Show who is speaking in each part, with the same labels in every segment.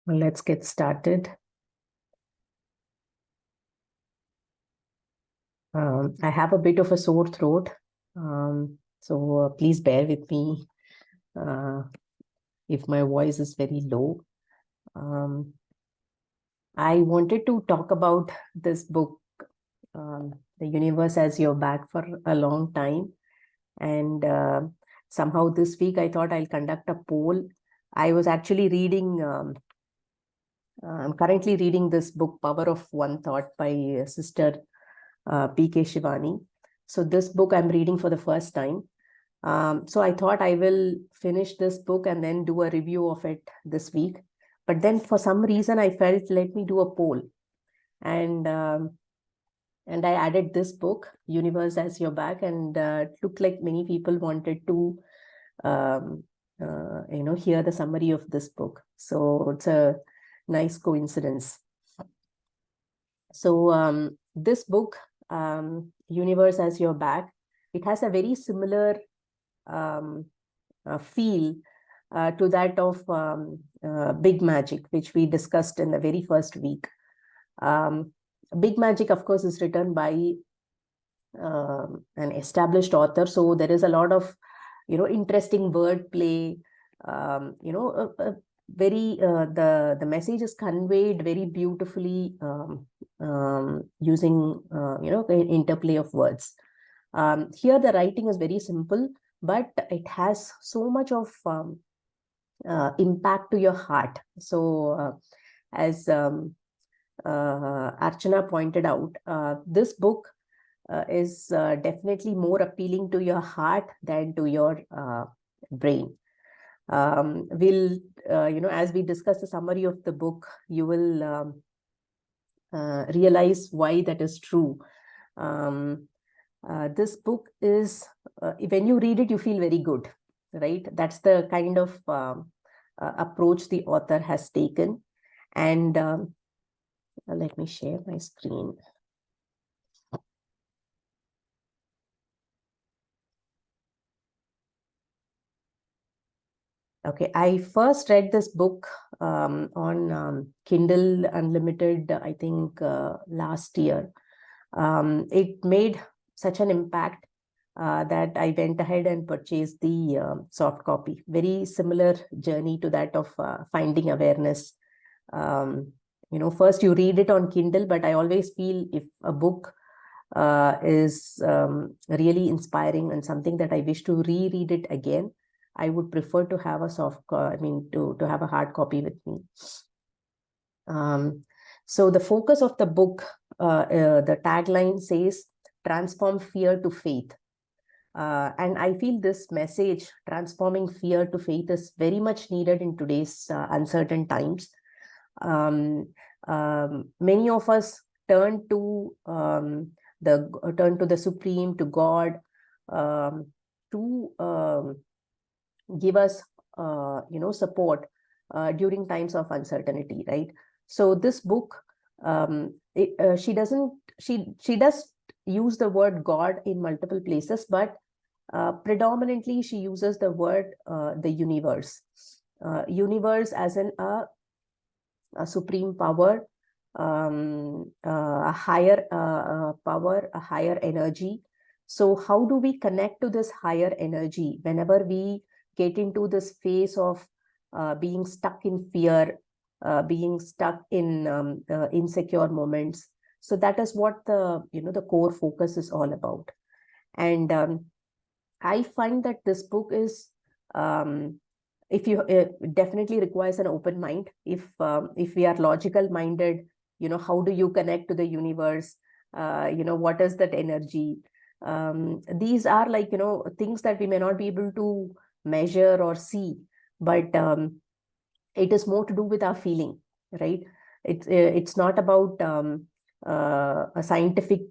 Speaker 1: Well, let's get started. I have a bit of a sore throat, so please bear with me uh, if my voice is very low. Um, I wanted to talk about this book, The Universe as Your Back, for a long time. And somehow this week I thought I'll conduct a poll. I was actually I'm currently reading this book, Power of One Thought by Sister P.K. Shivani. So this book I'm reading for the first time. So I thought I will finish this book and then do a review of it this week. But then for some reason I felt, let me do a poll. And I added this book, Universe as Your Back, and it looked like many people wanted to um, hear the summary of this book. So it's a nice coincidence. So this book, Universe as Your Back, it has a very similar um, feel to that of Big Magic, which we discussed in the very first week. Big Magic, of course, is written by an established author, so there is a lot of interesting wordplay. Very the message is conveyed very beautifully using the interplay of words. Here the writing is very simple, but it has so much of impact to your heart. So as Archana pointed out, this book is definitely more appealing to your heart than to your brain. We'll, as we discuss the summary of the book, you will realize why that is true. This book is, when you read it, you feel very good, right? That's the kind of approach the author has taken. And let me share my screen. Okay, I first read this book on Kindle Unlimited, I think last year. It made such an impact that I went ahead and purchased the soft copy. Very similar journey to that of finding awareness. First you read it on Kindle, but I always feel if a book is really inspiring and something that I wish to reread it again, I would prefer to have a to have a hard copy with me. So the focus of the book, the tagline says, transform fear to faith. And I feel this message, transforming fear to faith, is very much needed in today's uncertain times. Many of us turn to the Supreme, to God, to give us support during times of uncertainty, right? So this book, she does use the word God in multiple places, but predominantly she uses the word the universe. Universe as in a supreme power, a higher power, a higher energy. So how do we connect to this higher energy whenever we get into this phase of being stuck in fear, being stuck in insecure moments? So that is what the core focus is all about. And I find that this book is, if you definitely requires an open mind. If we are logical minded, how do you connect to the universe? What is that energy? These are like things that we may not be able to measure or see, but it is more to do with our feeling, right? It's not about a scientific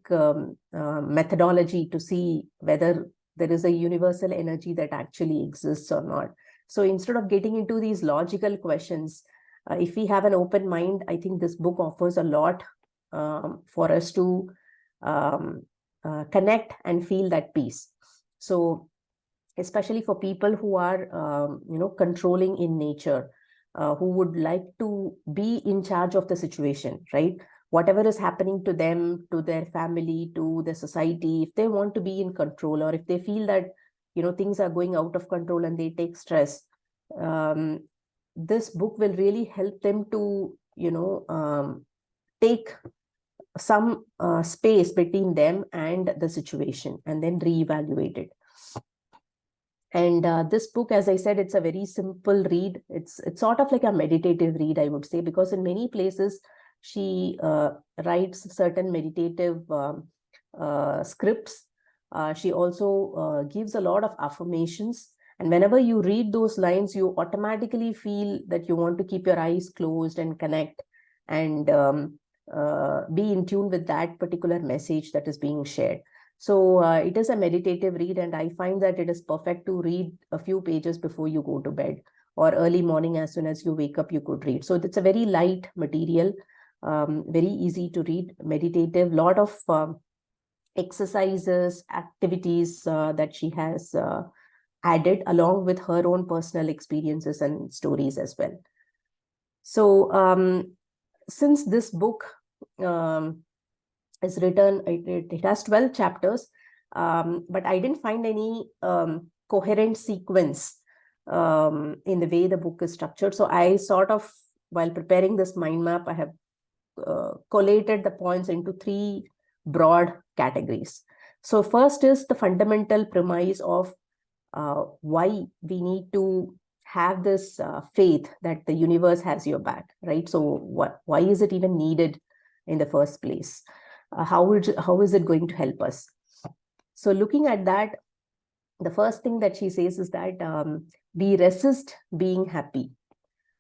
Speaker 1: methodology to see whether there is a universal energy that actually exists or not. So instead of getting into these logical questions, if we have an open mind, I think this book offers a lot for us to connect and feel that peace. So especially for people who are controlling in nature, who would like to be in charge of the situation, right? Whatever is happening to them, to their family, to the society, if they want to be in control, or if they feel that, things are going out of control and they take stress, this book will really help them to, take some space between them and the situation and then reevaluate it. And this book, as I said, it's a very simple read. It's sort of like a meditative read, I would say, because in many places she writes certain meditative scripts. She also gives a lot of affirmations. And whenever you read those lines, you automatically feel that you want to keep your eyes closed and connect and be in tune with that particular message that is being shared. So it is a meditative read, and I find that it is perfect to read a few pages before you go to bed, or early morning as soon as you wake up, you could read. So it's a very light material, very easy to read, meditative, lot of exercises, activities that she has added along with her own personal experiences and stories as well. So since this book is written, it has 12 chapters, but I didn't find any coherent sequence in the way the book is structured. So I sort of, while preparing this mind map, I have collated the points into 3 broad categories. So first is the fundamental premise of why we need to have this faith that the universe has your back, right? So why is it even needed in the first place? How is it going to help us? So looking at that, the first thing that she says is that we resist being happy.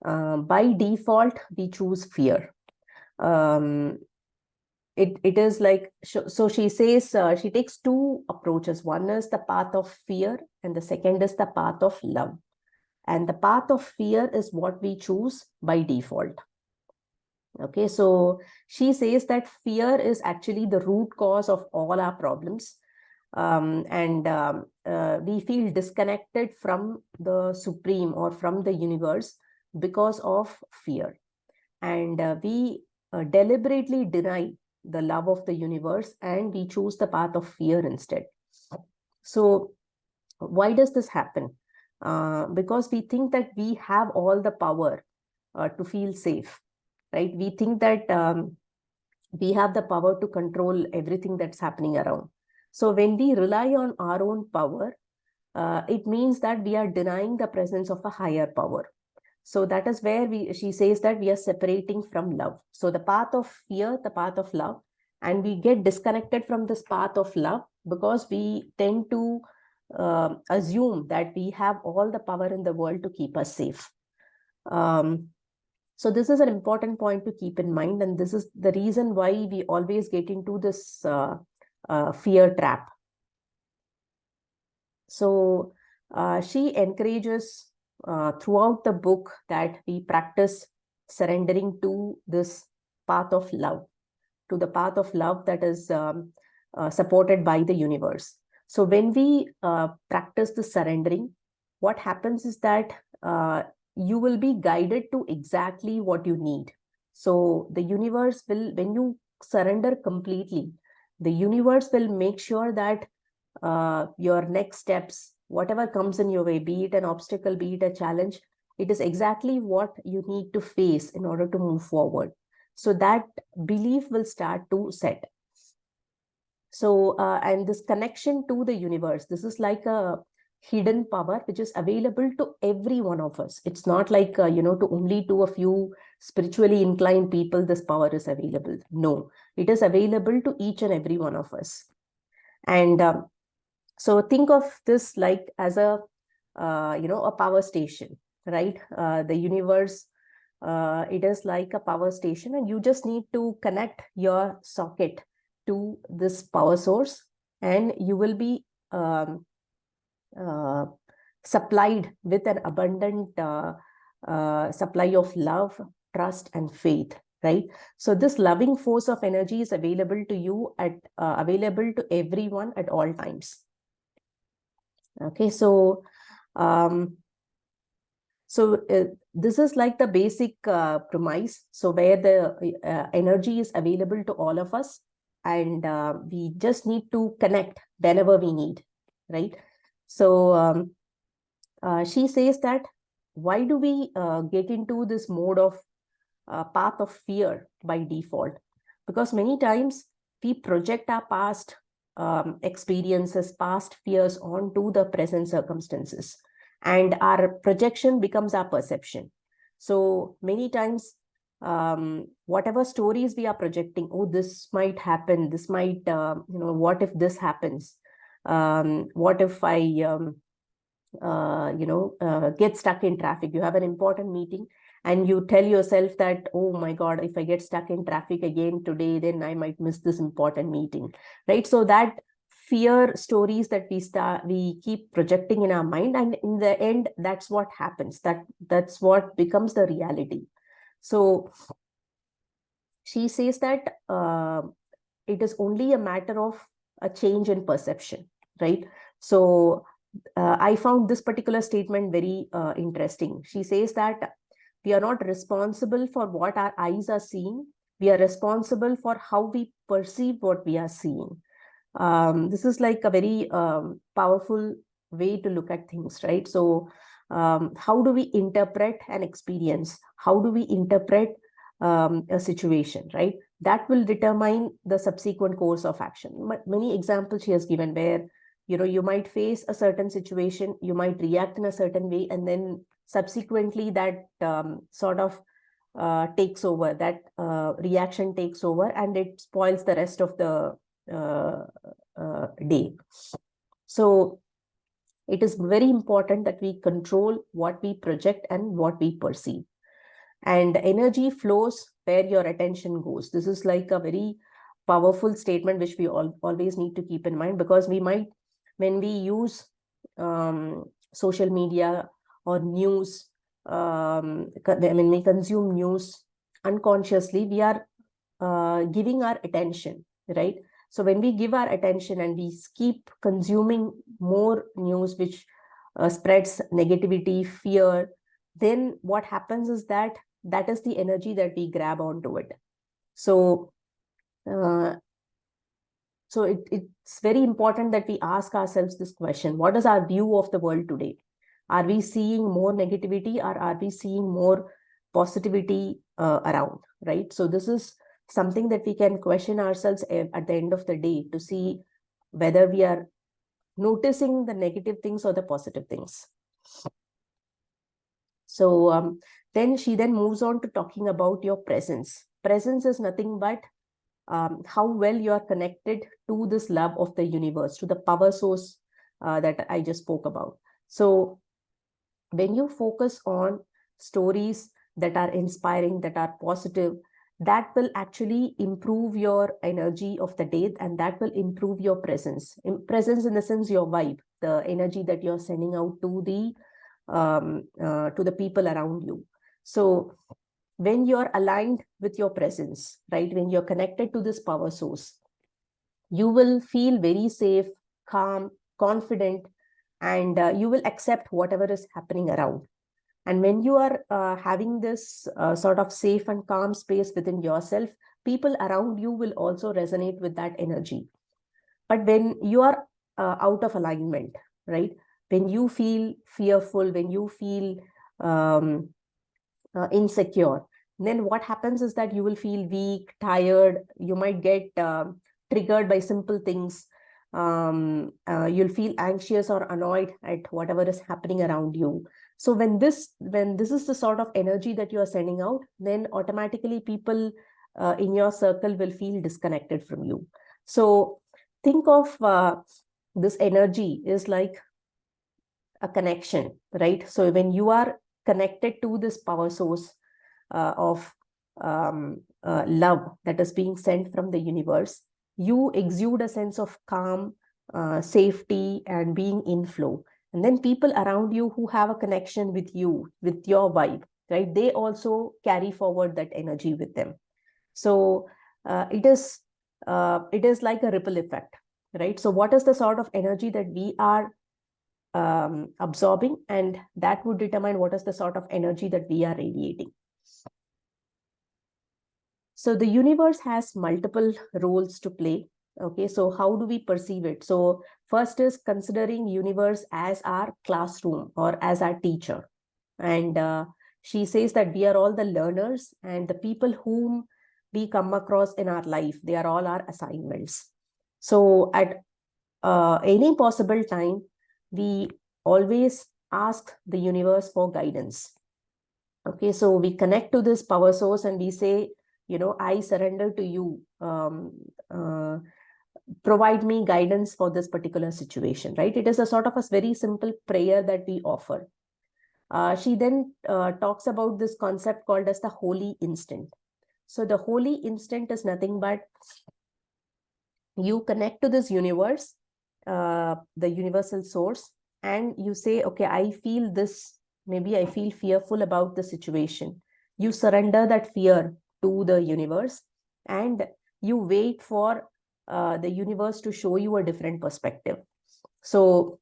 Speaker 1: By default, we choose fear. It is like, so she says, she takes 2 approaches. One is the path of fear, and the second is the path of love. And the path of fear is what we choose by default. Okay, so she says that fear is actually the root cause of all our problems. We feel disconnected from the supreme or from the universe because of fear. And we deliberately deny the love of the universe, and we choose the path of fear instead. So why does this happen? Because we think that we have all the power to feel safe, right? We think that we have the power to control everything that's happening around. So when we rely on our own power, it means that we are denying the presence of a higher power. So that is where she says that we are separating from love. So the path of fear, the path of love, and we get disconnected from this path of love because we tend to assume that we have all the power in the world to keep us safe. So this is an important point to keep in mind, and this is the reason why we always get into this fear trap. So she encourages throughout the book that we practice surrendering to this path of love, to the path of love that is supported by the universe. So when we practice the surrendering, what happens is that you will be guided to exactly what you need. So the universe will, when you surrender completely, the universe will make sure that your next steps, whatever comes in your way, be it an obstacle, be it a challenge, it is exactly what you need to face in order to move forward. So that belief will start to set. So, and this connection to the universe, this is like a hidden power which is available to every one of us. It's not like, to only to a few spiritually inclined people, this power is available. No, it is available to each and every one of us. And so think of this like as a power station, right? The universe, it is like a power station, and you just need to connect your socket to this power source, and you will be supplied with an abundant supply of love, trust, and faith, right? So this loving force of energy is available to you available to everyone at all times. Okay, so So this is like the basic premise. So where the energy is available to all of us, and we just need to connect whenever we need, right? So she says that why do we get into this mode of path of fear by default? Because many times we project our past experiences, past fears onto the present circumstances, and our projection becomes our perception. So many times, whatever stories we are projecting, oh, this might happen, this might, what if this happens? What if I get stuck in traffic? You have an important meeting and you tell yourself that, oh my God, if I get stuck in traffic again today, then I might miss this important meeting, right? So that fear stories that we keep projecting in our mind, and in the end, that's what happens. That's what becomes the reality. So she says that it is only a matter of a change in perception, right? So I found this particular statement very interesting. She says that we are not responsible for what our eyes are seeing. We are responsible for how we perceive what we are seeing. This is like a very powerful way to look at things, right? So how do we interpret an experience? How do we interpret a situation, right? That will determine the subsequent course of action. Many examples she has given where, you might face a certain situation, you might react in a certain way, and then subsequently that sort of takes over, that reaction takes over, and it spoils the rest of the day. So it is very important that we control what we project and what we perceive. And energy flows where your attention goes. This is like a very powerful statement which we always need to keep in mind, because we might, when we use social media or news, when we consume news unconsciously, we are giving our attention, right? So when we give our attention and we keep consuming more news which spreads negativity, fear, then what happens is that is the energy that we grab onto it. So it's very important that we ask ourselves this question: what is our view of the world today? Are we seeing more negativity, or are we seeing more positivity around, right? So this is something that we can question ourselves at the end of the day, to see whether we are noticing the negative things or the positive things. So then she moves on to talking about your presence. Presence is nothing but how well you are connected to this love of the universe, to the power source that I just spoke about. So when you focus on stories that are inspiring, that are positive, that will actually improve your energy of the day, and that will improve your presence. Presence in the sense, your vibe, the energy that you're sending out to the people around you. So when you're aligned with your presence, right, when you're connected to this power source, you will feel very safe, calm, confident, and you will accept whatever is happening around. And when you are having this sort of safe and calm space within yourself, people around you will also resonate with that energy. But when you are out of alignment, right, when you feel fearful, when you feel insecure, then what happens is that you will feel weak, tired. You might get triggered by simple things. You'll feel anxious or annoyed at whatever is happening around you. So when this is the sort of energy that you are sending out, then automatically people in your circle will feel disconnected from you. So think of this energy is like a connection, right? So when you are connected to this power source of love that is being sent from the universe, you exude a sense of calm, safety, and being in flow. And then people around you who have a connection with you, with your vibe, right, they also carry forward that energy with them. So it is like a ripple effect, right? So what is the sort of energy that we are absorbing, and that would determine what is the sort of energy that we are radiating. So the universe has multiple roles to play. Okay, so how do we perceive it? So first is considering universe as our classroom or as our teacher. And she says that we are all the learners, and the people whom we come across in our life, they are all our assignments. So at any possible time, we always ask the universe for guidance. Okay, so we connect to this power source and we say, I surrender to you. Provide me guidance for this particular situation, right? It is a sort of a very simple prayer that we offer. She then talks about this concept called as the holy instant. So the holy instant is nothing but you connect to this universe, the universal source, and you say, okay, I feel this, maybe I feel fearful about the situation. You surrender that fear to the universe, and you wait for the universe to show you a different perspective. So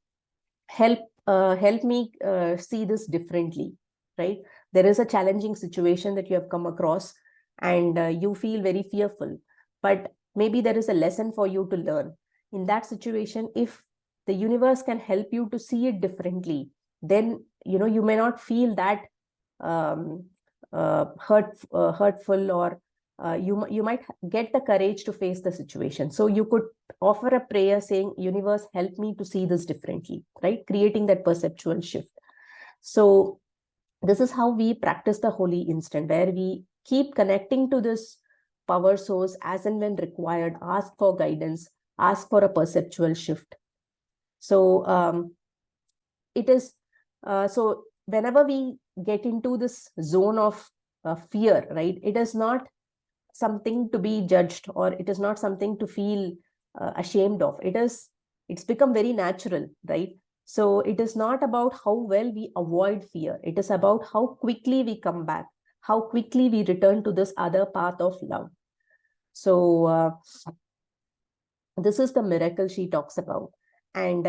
Speaker 1: help me see this differently, right? There is a challenging situation that you have come across, and you feel very fearful, but maybe there is a lesson for you to learn. In that situation, if the universe can help you to see it differently, then you may not feel that hurtful, or you might get the courage to face the situation. So you could offer a prayer saying, universe, help me to see this differently, right? Creating that perceptual shift. So this is how we practice the holy instant, where we keep connecting to this power source as and when required, ask for guidance, ask for a perceptual shift. So it is so whenever we get into this zone of fear, right, it is not something to be judged, or it is not something to feel ashamed of. It's become very natural, right? So it is not about how well we avoid fear. It is about how quickly we come back, how quickly we return to this other path of love. So this is the miracle she talks about. And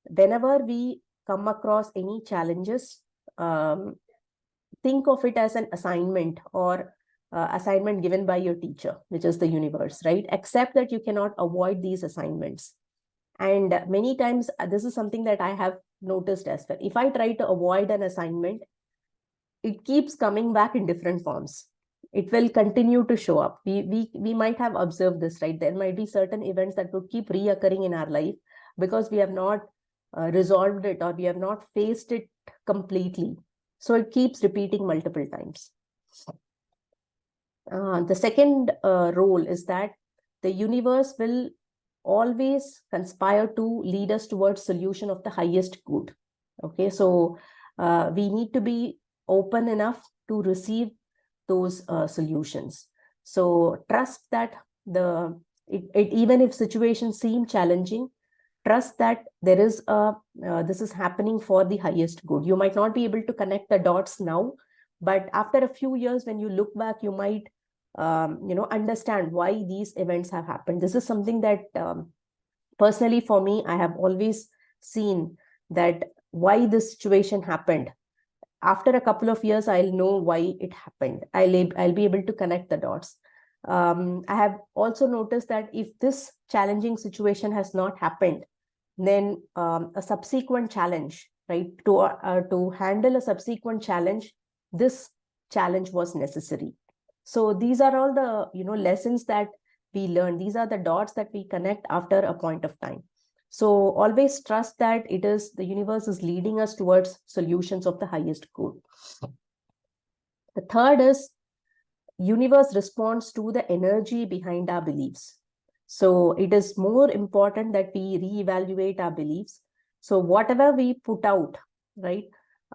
Speaker 1: whenever we come across any challenges, think of it as an assignment, or assignment given by your teacher, which is the universe, right? Accept that you cannot avoid these assignments. And many times, this is something that I have noticed as well. If I try to avoid an assignment, it keeps coming back in different forms. It will continue to show up. We might have observed this, right? There might be certain events that would keep reoccurring in our life because we have not resolved it, or we have not faced it completely. So it keeps repeating multiple times. The second role is that the universe will always conspire to lead us towards solution of the highest good. Okay, so we need to be open enough to receive those solutions. So trust that even if situations seem challenging, trust that there is this is happening for the highest good. You might not be able to connect the dots now, but after a few years, when you look back, you might understand why these events have happened. This is something that personally for me, I have always seen that why this situation happened. After a couple of years, I'll know why it happened. I'll be able to connect the dots. I have also noticed that if this challenging situation has not happened, then a subsequent challenge, right? To handle a subsequent challenge, this challenge was necessary. So these are all the lessons that we learn. These are the dots that we connect after a point of time. So always trust that the universe is leading us towards solutions of the highest good. The third is universe responds to the energy behind our beliefs. So it is more important that we reevaluate our beliefs. So whatever we put out, right,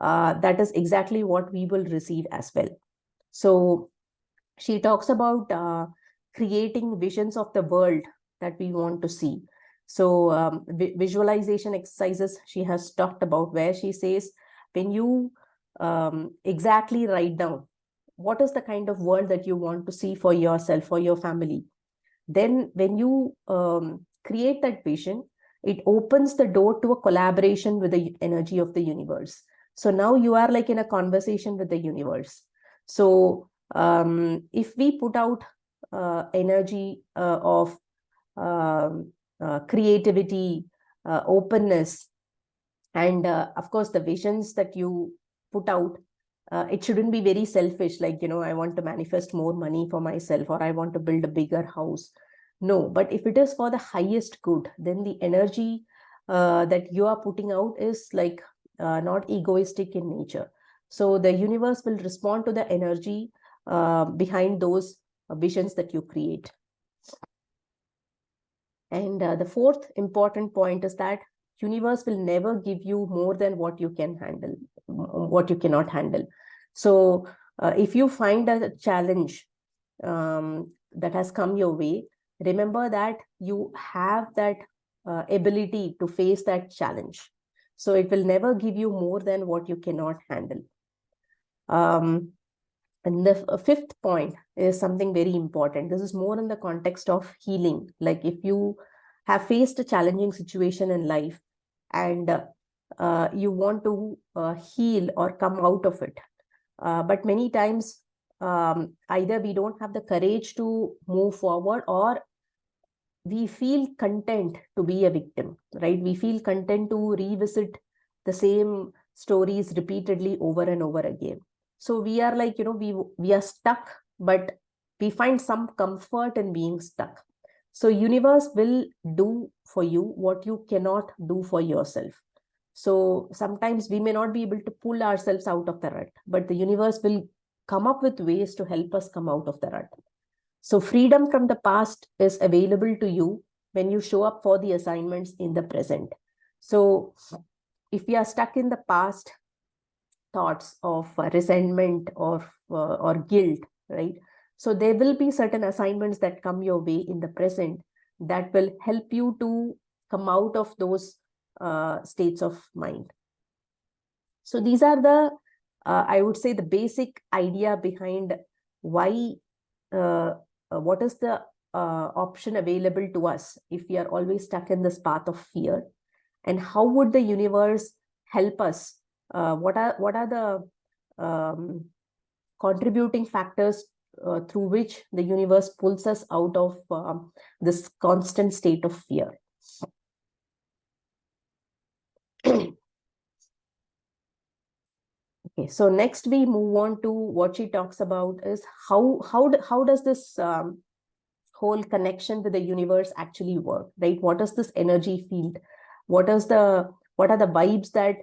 Speaker 1: that is exactly what we will receive as well. So she talks about creating visions of the world that we want to see. So visualization exercises she has talked about, where she says, when you exactly write down what is the kind of world that you want to see for yourself, for your family, then when you create that vision, it opens the door to a collaboration with the energy of the universe. So now you are like in a conversation with the universe. So if we put out energy of creativity, openness, and of course the visions that you put out, it shouldn't be very selfish, like, I want to manifest more money for myself, or I want to build a bigger house. No, but if it is for the highest good, then the energy that you are putting out is like not egoistic in nature. So the universe will respond to the energy behind those visions that you create. And the fourth important point is that universe will never give you more than what you can handle, what you cannot handle. So if you find a challenge that has come your way, remember that you have that ability to face that challenge. So it will never give you more than what you cannot handle. And the fifth point is something very important. This is more in the context of healing. Like if you have faced a challenging situation in life and you want to heal or come out of it. But many times, either we don't have the courage to move forward, or we feel content to be a victim, right? We feel content to revisit the same stories repeatedly over and over again. So we are like, we are stuck, but we find some comfort in being stuck. So universe will do for you what you cannot do for yourself. So sometimes we may not be able to pull ourselves out of the rut, but the universe will come up with ways to help us come out of the rut. So freedom from the past is available to you when you show up for the assignments in the present. So if we are stuck in the past thoughts of resentment or guilt, right? So there will be certain assignments that come your way in the present that will help you to come out of those states of mind. So these are the, I would say, the basic idea behind why, what is the option available to us if we are always stuck in this path of fear, and how would the universe help us? What are the contributing factors through which the universe pulls us out of this constant state of fear? Okay, so next we move on to what she talks about is how does this whole connection with the universe actually work, right? What is this energy field? What are the vibes that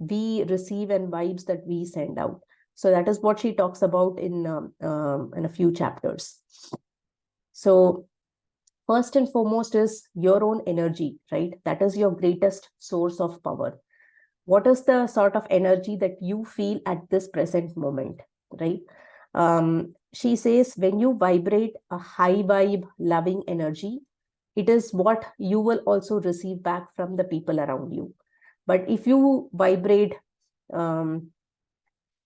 Speaker 1: we receive and vibes that we send out? So that is what she talks about in a few chapters. So first and foremost is your own energy, right? That is your greatest source of power. What is the sort of energy that you feel at this present moment, right? She says, when you vibrate a high vibe, loving energy, it is what you will also receive back from the people around you. But if you vibrate at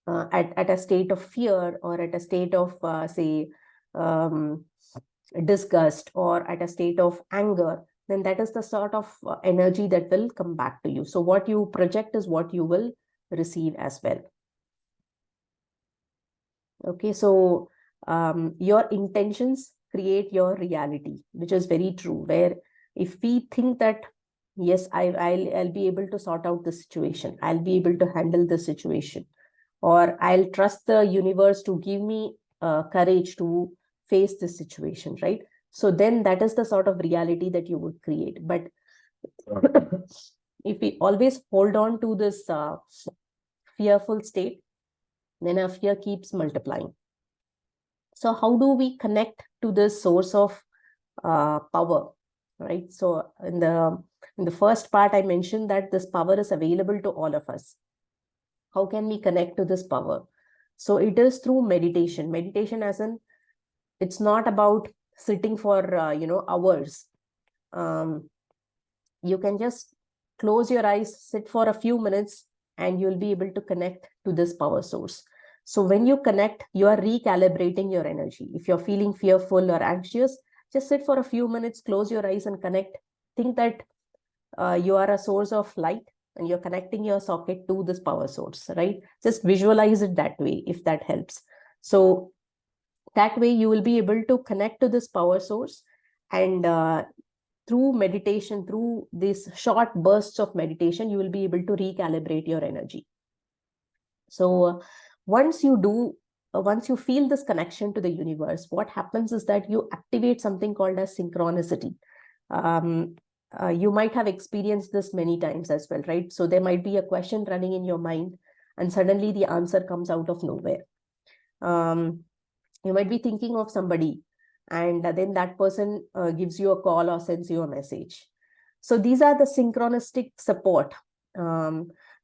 Speaker 1: a state of fear, or at a state of, say, disgust, or at a state of anger, then that is the sort of energy that will come back to you. So what you project is what you will receive as well. Okay, so your intentions create your reality, which is very true. Where if we think that, yes, I'll be able to sort out the situation, I'll be able to handle the situation, or I'll trust the universe to give me courage to face this situation, right? So then that is the sort of reality that you would create. But if we always hold on to this fearful state, then our fear keeps multiplying. So how do we connect to this source of power, right? So in the first part, I mentioned that this power is available to all of us. How can we connect to this power? So it is through meditation. Meditation, as in, it's not about sitting for hours. You can just close your eyes, sit for a few minutes, and you'll be able to connect to this power source. So when you connect, you are recalibrating your energy. If you're feeling fearful or anxious, just sit for a few minutes, close your eyes and connect. Think that you are a source of light and you're connecting your socket to this power source, right? Just visualize it that way, if that helps. So that way you will be able to connect to this power source, and through meditation, through these short bursts of meditation, you will be able to recalibrate your energy. So once you feel this connection to the universe, what happens is that you activate something called as synchronicity. You might have experienced this many times as well, right? So there might be a question running in your mind, and suddenly the answer comes out of nowhere. You might be thinking of somebody, and then that person gives you a call or sends you a message. So these are the synchronistic support.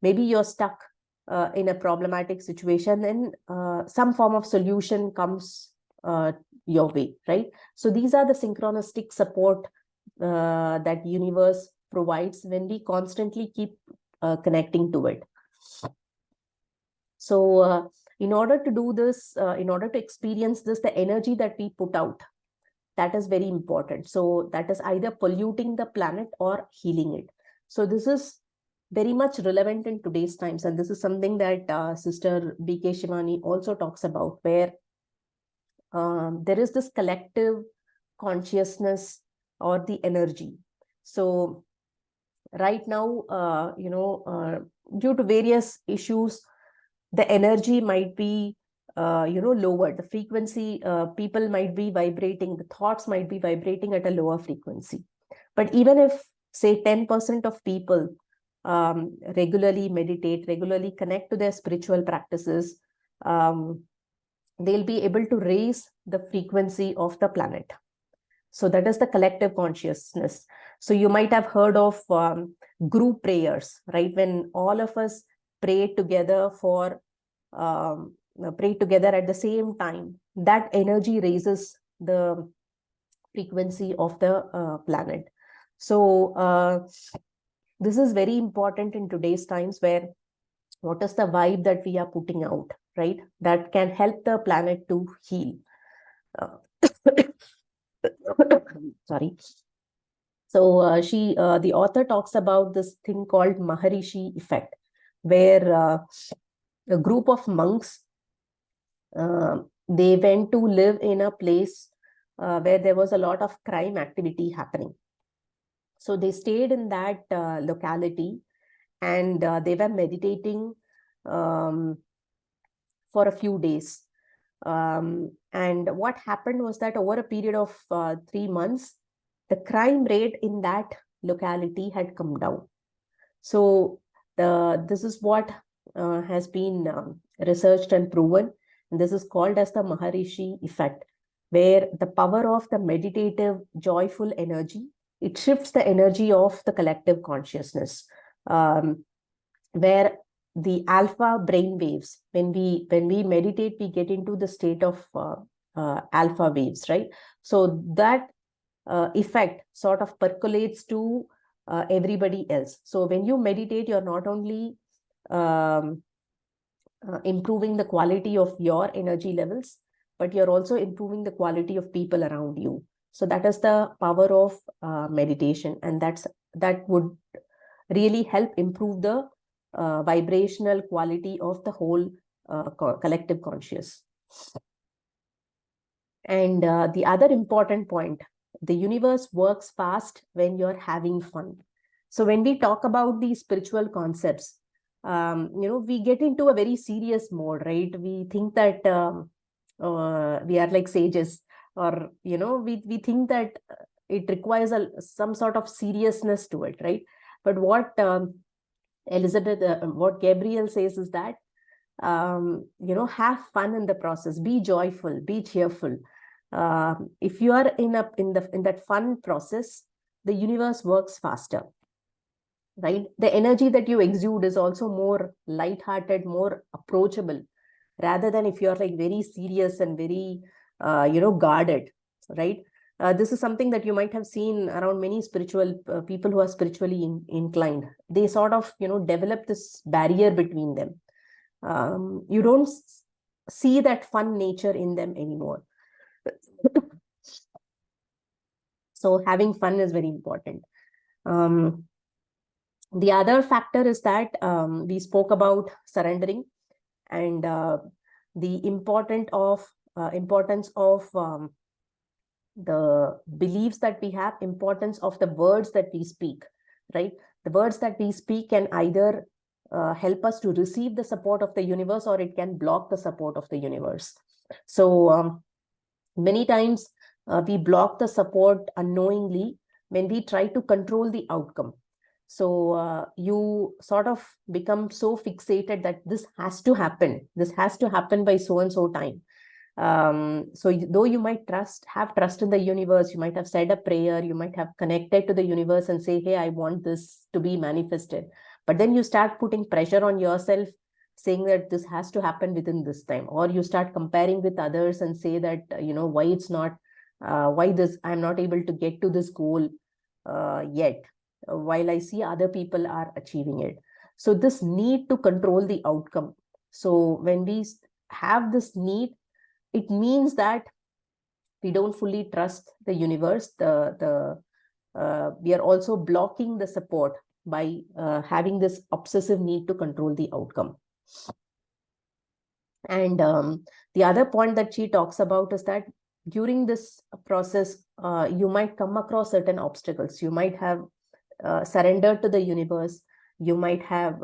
Speaker 1: Maybe you're stuck in a problematic situation, then some form of solution comes your way, right? So these are the synchronistic support that universe provides when we constantly keep connecting to it. So in order to do this, in order to experience this, the energy that we put out, that is very important. So that is either polluting the planet or healing it. So this is very much relevant in today's times. And this is something that Sister B.K. Shivani also talks about, where there is this collective consciousness or the energy. So right now, due to various issues, the energy might be lowered. The frequency, people might be vibrating, the thoughts might be vibrating at a lower frequency. But even if, say, 10% of people regularly meditate, regularly connect to their spiritual practices, they'll be able to raise the frequency of the planet. So that is the collective consciousness. So you might have heard of group prayers, right? When all of us pray together pray together at the same time, that energy raises the frequency of the planet. So this is very important in today's times, where what is the vibe that we are putting out, right? That can help the planet to heal. Sorry. So the author talks about this thing called Maharishi effect, where a group of monks, they went to live in a place where there was a lot of crime activity happening. So they stayed in that locality, and they were meditating for a few days. And what happened was that over a period of 3 months, the crime rate in that locality had come down. So this is what has been researched and proven. And this is called as the Maharishi effect, where the power of the meditative, joyful energy, it shifts the energy of the collective consciousness, where the alpha brain waves, when we meditate, we get into the state of alpha waves, right? So that effect sort of percolates to everybody else. So when you meditate, you're not only improving the quality of your energy levels, but you're also improving the quality of people around you. So that is the power of meditation, and that would really help improve the vibrational quality of the whole collective conscious. And the other important point, the universe works fast when you're having fun. So when we talk about these spiritual concepts, we get into a very serious mode, right? We think that we are like sages, or we think that it requires some sort of seriousness to it, right? But what what Gabrielle says is that have fun in the process, be joyful, be cheerful. If you are in that fun process, the universe works faster, right? The energy that you exude is also more light-hearted, more approachable, rather than if you're like very serious and very guarded, right? This is something that you might have seen around many spiritual people who are spiritually inclined. They sort of develop this barrier between them. You don't see that fun nature in them anymore. So having fun is very important. The other factor is that we spoke about surrendering and the importance of the beliefs that we have, importance of the words that we speak, right? The words that we speak can either help us to receive the support of the universe, or it can block the support of the universe. So many times we block the support unknowingly when we try to control the outcome. So you sort of become so fixated that this has to happen by so and so time. So though you might have trust in the universe, you might have said a prayer, you might have connected to the universe and say, hey, I want this to be manifested. But then you start putting pressure on yourself, saying that this has to happen within this time, or you start comparing with others and say that, why it's not, why I'm not able to get to this goal yet, while I see other people are achieving it. So this need to control the outcome. So when we have this need, it means that we don't fully trust the universe. We are also blocking the support by having this obsessive need to control the outcome. And the other point that she talks about is that during this process, you might come across certain obstacles. You might have surrendered to the universe. You might have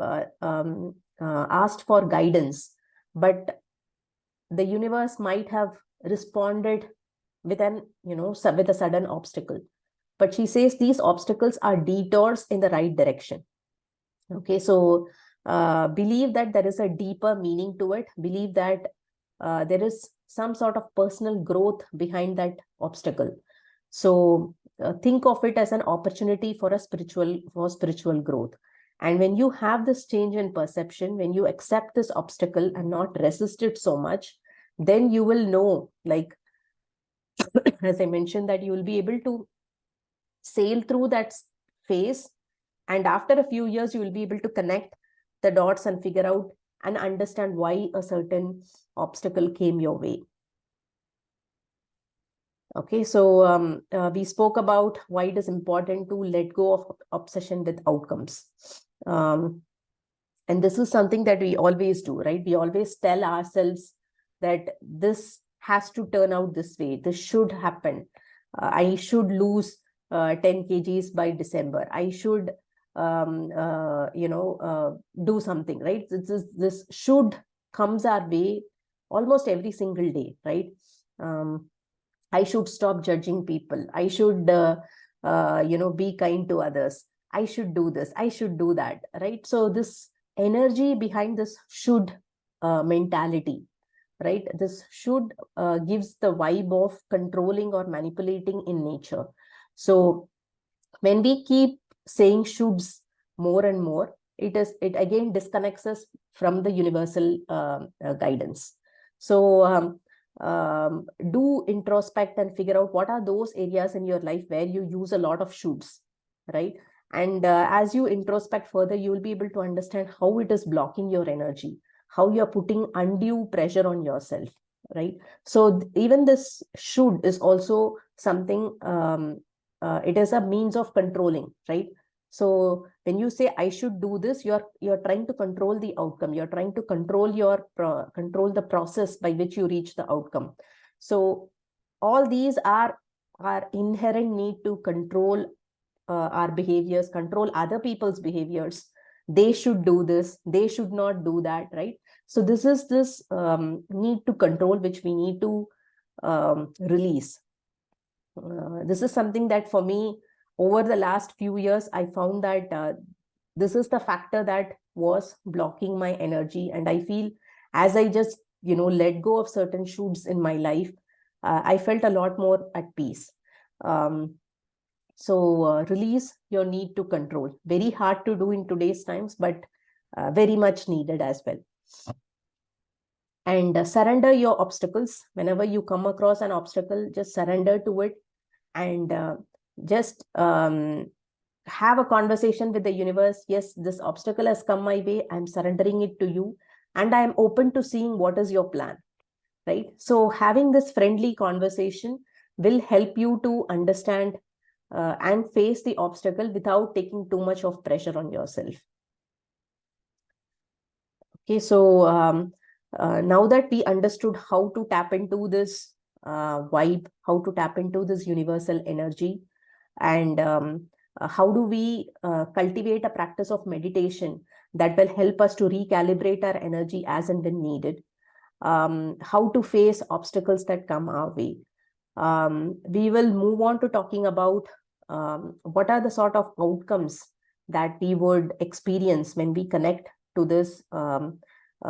Speaker 1: asked for guidance, but the universe might have responded with a sudden obstacle. But she says these obstacles are detours in the right direction. Okay, so believe that there is a deeper meaning to it. Believe that there is some sort of personal growth behind that obstacle. So think of it as an opportunity for spiritual growth. And when you have this change in perception, when you accept this obstacle and not resist it so much, then you will know, like, as I mentioned, that you will be able to sail through that phase. And after a few years, you will be able to connect the dots and figure out and understand why a certain obstacle came your way. Okay, so we spoke about why it is important to let go of obsession with outcomes. And this is something that we always do, right? We always tell ourselves that this has to turn out this way. This should happen. I should lose 10 kgs by December. I should, do something, right? This should comes our way almost every single day, right? I should stop judging people. I should, be kind to others. I should do this. I should do that, right? So this energy behind this should mentality, right? This should gives the vibe of controlling or manipulating in nature. So when we keep saying shoulds more and more, it again disconnects us from the universal guidance. So do introspect and figure out what are those areas in your life where you use a lot of shoulds, right? And as you introspect further, you will be able to understand how it is blocking your energy, how you're putting undue pressure on yourself, right? So even this should is also something, it is a means of controlling, right? So when you say I should do this, you're trying to control the outcome. You're trying to control control the process by which you reach the outcome. So all these are our inherent need to control our behaviors, control other people's behaviors. They should do this, they should not do that, right? So this is this need to control, which we need to release. This is something that for me, over the last few years, I found that this is the factor that was blocking my energy. And I feel as I just, let go of certain shoulds in my life, I felt a lot more at peace. So release your need to control. Very hard to do in today's times, but very much needed as well. And surrender your obstacles. Whenever you come across an obstacle, just surrender to it and just have a conversation with the universe. Yes, this obstacle has come my way. I'm surrendering it to you. And I'm open to seeing what is your plan, right? So having this friendly conversation will help you to understand and face the obstacle without taking too much of pressure on yourself. Okay, so now that we understood how to tap into this vibe, how to tap into this universal energy, and how do we cultivate a practice of meditation that will help us to recalibrate our energy as and when needed, how to face obstacles that come our way. We will move on to talking about what are the sort of outcomes that we would experience when we connect to this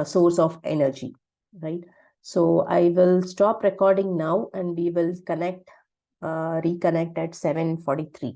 Speaker 1: source of energy, right? So I will stop recording now and we will reconnect at 7:43.